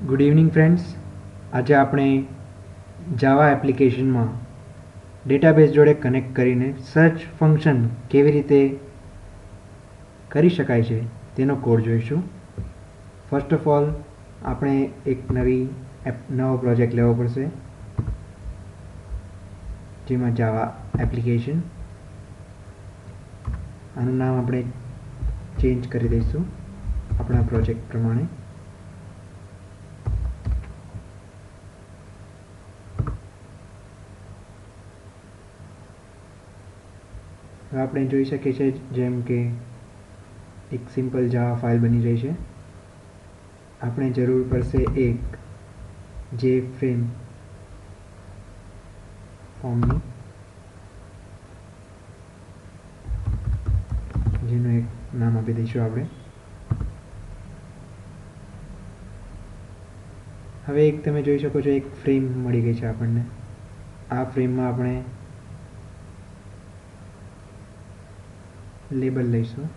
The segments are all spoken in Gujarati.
Good evening friends. આજે આપણે જાવા એપ્લિકેશનમાં ડેટાબેઝ જોડે કનેક્ટ કરીને સર્ચ ફંક્શન કેવી રીતે કરી શકાય છે તેનો કોડ જોઈશું. ફર્સ્ટ ઓફ ઓલ આપણે એક નવો પ્રોજેક્ટ લેવો પડશે, જેમાં જાવા એપ્લિકેશન. આનું નામ આપણે ચેન્જ કરી દઈશું આપણા પ્રોજેક્ટ પ્રમાણે. હવે આપણે જોઈ શકીએ છીએ જેમ કે એક સિમ્પલ જાવા ફાઇલ બની રહી છે. આપણે જરૂર પડશે એક જે ફ્રેમ ફોર્મની, જેનું એક નામ આપી દઈશું આપણે. હવે એક તમે જોઈ શકો છો એક ફ્રેમ મળી ગઈ છે આપણને. આ ફ્રેમમાં આપણે લેબલ લઈશું.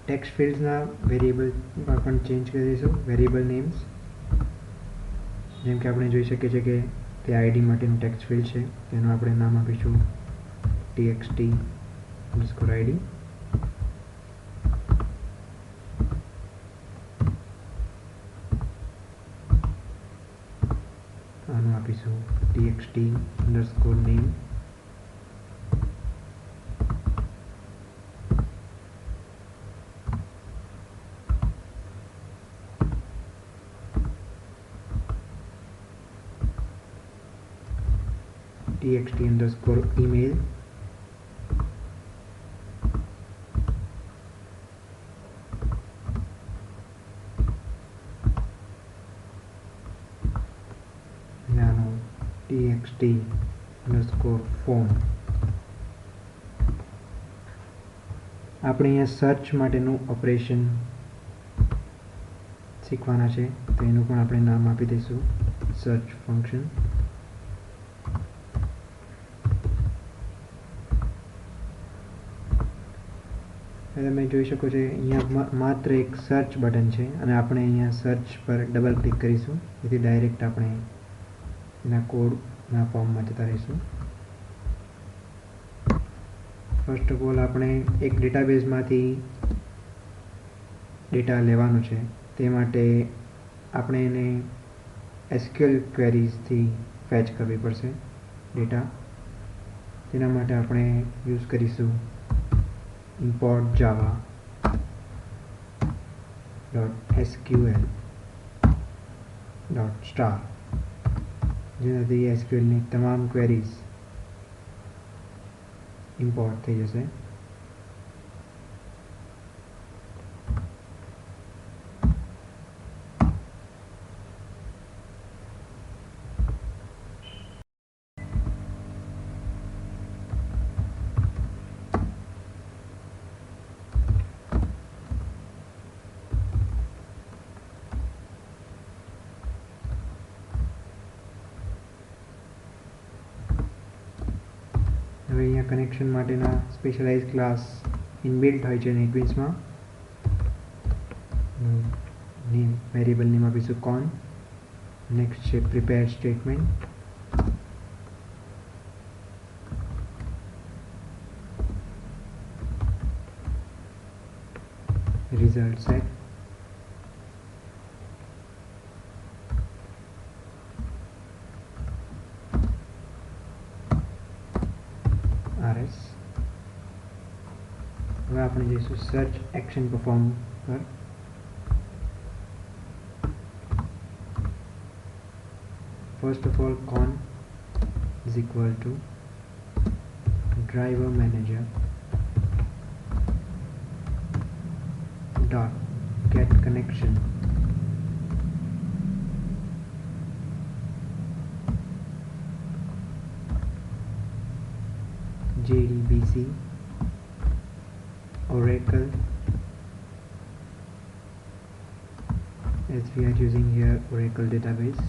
ટેક્સ્ટ ફિલ્ડ્સના વેરિયેબલમાં પણ ચેન્જ કરી દઈશું. વેરિયેબલ નેમ્સ, જેમ કે આપણે જોઈ શકીએ છીએ કે તે આઈડી માટેનું ટેક્સ્ટ ફિલ્ડ છે, તેનું આપણે નામ આપીશું txt_id. આનું આપીશું txt_name. txt_email. txt_phone. આપણે અહીંયા સર્ચ માટેનું ઓપરેશન શીખવાના છે, તો એનું પણ આપણે નામ આપી દઈશું સર્ચ ફંક્શન. તમે જોઈ શકો છો અહીંયા માત્ર એક સર્ચ બટન છે, અને આપણે અહીંયા સર્ચ પર ડબલ ક્લિક કરીશું, જેથી ડાયરેક્ટ આપણે એના કોડના ફોર્મમાં જતા રહીશું. ફર્સ્ટ ઓફ ઓલ આપણે એક ડેટાબેઝમાંથી ડેટા લેવાનું છે, તે માટે આપણે એને SQL ક્વેરીઝથી ફેચ કરવી પડશે ડેટા. તેના માટે આપણે યુઝ કરીશું import java.sql.star, જેનાથી SQLની તમામ ક્વેરીઝ ઇમ્પોર્ટ થઈ જશે. હવે અહીંયા કનેક્શન માટેના સ્પેશિયલાઇઝ ક્લાસ ઇનબિલ્ટ હોય છે નેટબીન્સમાં. નેમ વેરિયેબલ નેમ આપીશું કોન. નેક્સ્ટ છે prepare statement. result set. RS. હવે આપણે જઈશું સર્ચ એક્શન પરફોર્મ પર. First of all, con is equal to driver manager dot get connection JDBC Oracle, as we are using here Oracle database.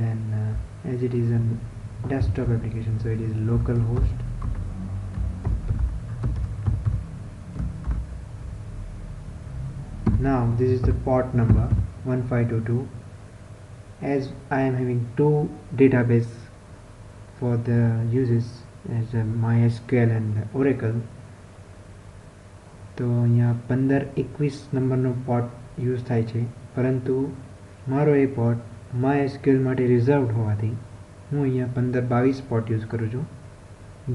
Then as it is a desktop application, so it is localhost. Now this is the port number 1522. As I am having two database for the uses as MySQL and Oracle, તો અહીંયા 1521 નંબરનો પોર્ટ યુઝ થાય છે, પરંતુ મારો એ પોર્ટ MySQL માટે રિઝર્વડ હોવાથી હું અહીંયા 1522 પોર્ટ યુઝ કરું છું.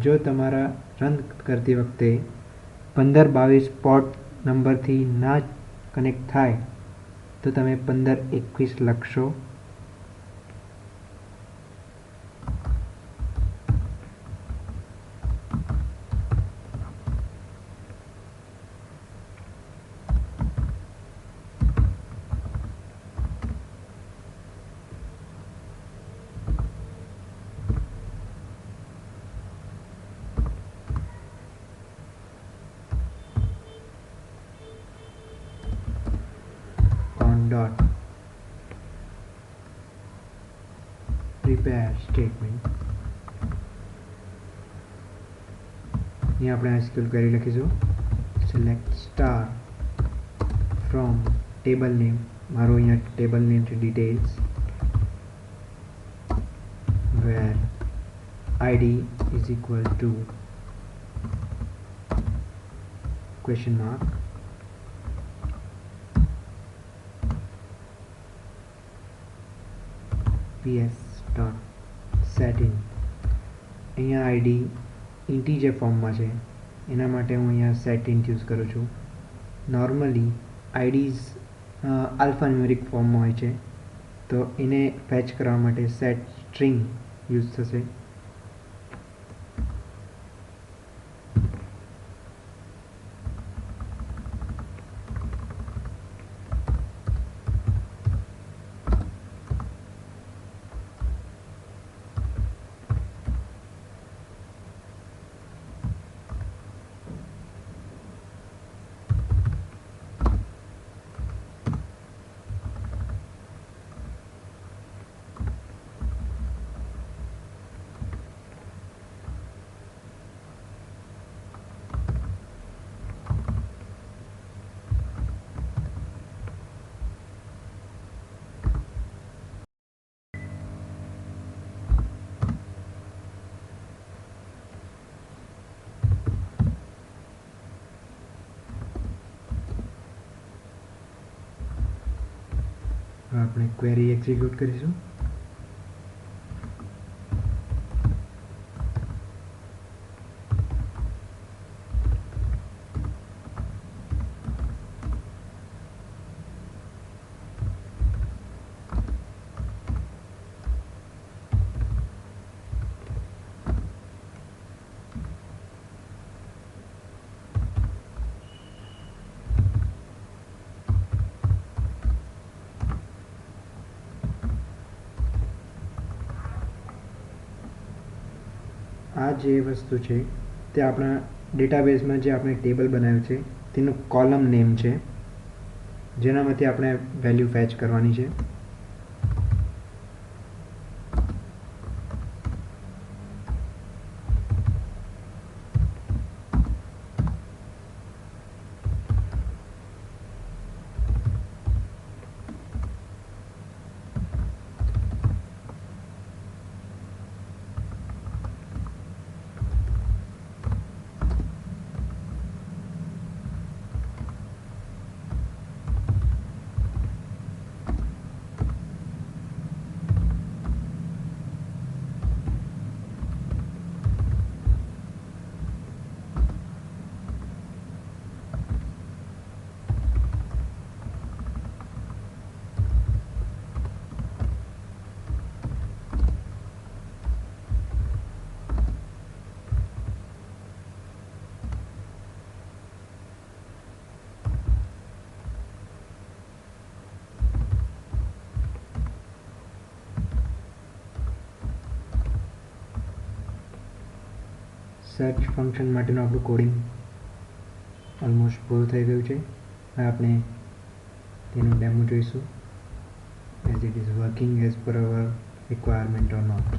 જો તમારા રન કરતી વખતે 1522 પોર્ટ નંબરથી ના કનેક્ટ થાય તો તમે 1521 લખશો. Dot prepare statement. અહીંયા આપણે SQL query લખીશું. select star from table name. મારું અહીંયા table name છે details, where id is equal to question mark. ps.setIn. અહીંયા આઈડી ઇન્ટીજર ફોર્મમાં છે, એના માટે હું અહીંયા setInt યુઝ કરું છું. નોર્મલી આઈડીઝ આલ્ફાન્યુમેરિક ફોર્મમાં હોય છે, તો એને ફેચ કરવા માટે set string યુઝ થશે. આપણે ક્વેરી એક્ઝિક્યુટ કરીશું. આ જે વસ્તુ છે તે આપણા ડેટાબેઝમાં જે આપણે ટેબલ બનાવ્યું છે તેનું કોલમ નેમ છે, જેનામાંથી આપણે વેલ્યુ ફેચ કરવાની છે. સર્ચ ફંક્શન માટેનું આપણું કોડિંગ ઓલમોસ્ટ પૂરું થઈ ગયું છે. હવે આપણે તેનો ડેમો જોઈશું, as it is working as per our requirement or not.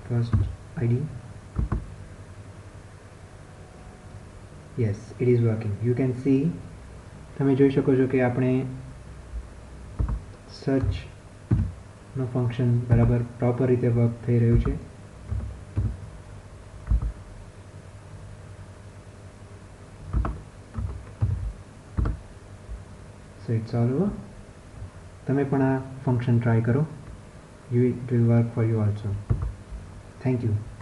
First ID. Yes, it is working. You can see, તમે જોઈ શકો છો કે આપણે સર્ચ નો ફંક્શન બરાબર પ્રોપર રીતે વર્ક થઈ રહ્યું છે. So it's all over. તમે પણ આ ફંક્શન ટ્રાય કરો. It will work for you also. Thank you.